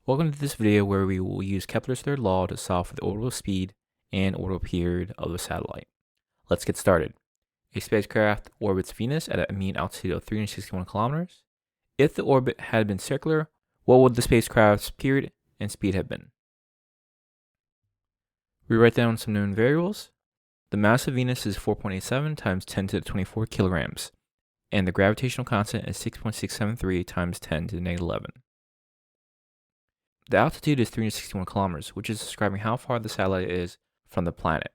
Welcome to this video where we will use Kepler's third law to solve for the orbital speed and orbital period of a satellite. Let's get started. A spacecraft orbits Venus at a mean altitude of 361 kilometers. If the orbit had been circular, what would the spacecraft's period and speed have been? We write down some known variables. The mass of Venus is 4.87 times 10 to the 24 kilograms, and the gravitational constant is 6.673 times 10 to the negative 11. The altitude is 361 kilometers, which is describing how far the satellite is from the planet,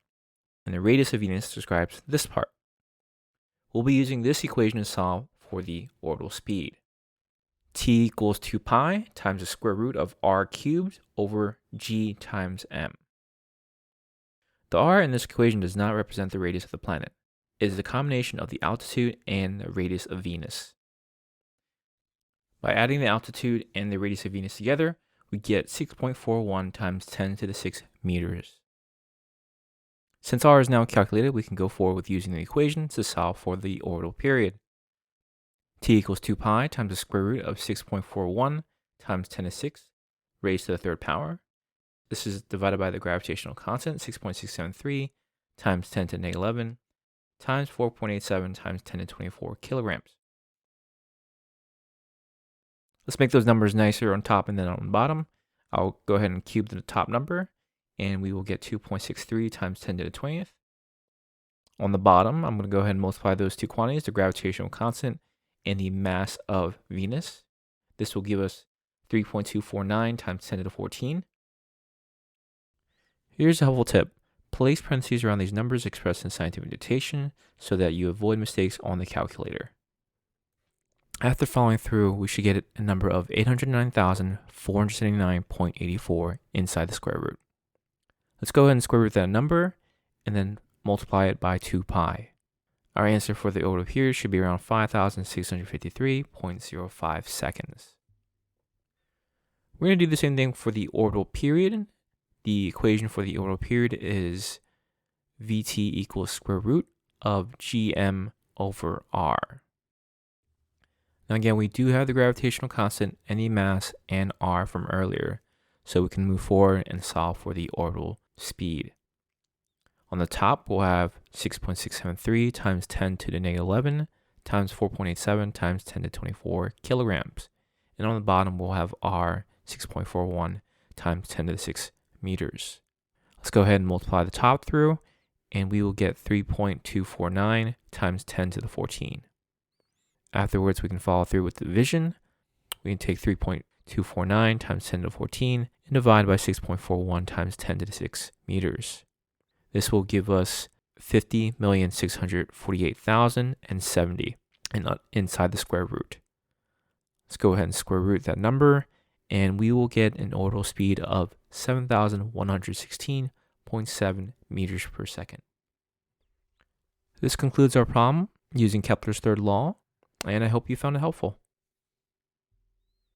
and the radius of Venus describes this part. We'll be using this equation to solve for the orbital speed. T equals 2 pi times the square root of r cubed over g times m. The r in this equation does not represent the radius of the planet. It is the combination of the altitude and the radius of Venus. By adding the altitude and the radius of Venus together, we get 6.41 times 10 to the 6 meters. Since r is now calculated, we can go forward with using the equation to solve for the orbital period. T equals 2 pi times the square root of 6.41 times 10 to 6 raised to the third power. This is divided by the gravitational constant, 6.673 times 10 to the negative 11 times 4.87 times 10 to 24 kilograms. Let's make those numbers nicer on top and then on the bottom. I'll go ahead and cube the top number, and we will get 2.63 times 10 to the 20th. On the bottom, I'm going to go ahead and multiply those two quantities, the gravitational constant and the mass of Venus. This will give us 3.249 times 10 to the 14. Here's a helpful tip. Place parentheses around these numbers expressed in scientific notation so that you avoid mistakes on the calculator. After following through, we should get a number of 809,479.84 inside the square root. Let's go ahead and square root that number and then multiply it by 2 pi. Our answer for the orbital period should be around 5,653.05 seconds. We're going to do the same thing for the orbital period. The equation for the orbital period is Vt equals square root of gm over r. Now again, we do have the gravitational constant and the mass and r from earlier, so we can move forward and solve for the orbital speed. On the top, we'll have 6.673 times 10 to the negative 11 times 4.87 times 10 to 24 kilograms. And on the bottom, we'll have r 6.41 times 10 to the 6 meters. Let's go ahead and multiply the top through, and we will get 3.249 times 10 to the 14. Afterwards, we can follow through with division. We can take 3.249 times 10 to the 14 and divide by 6.41 times 10 to the 6 meters. This will give us 50,648,070 inside the square root. Let's go ahead and square root that number, and we will get an orbital speed of 7,116.7 meters per second. This concludes our problem using Kepler's third law, and I hope you found it helpful.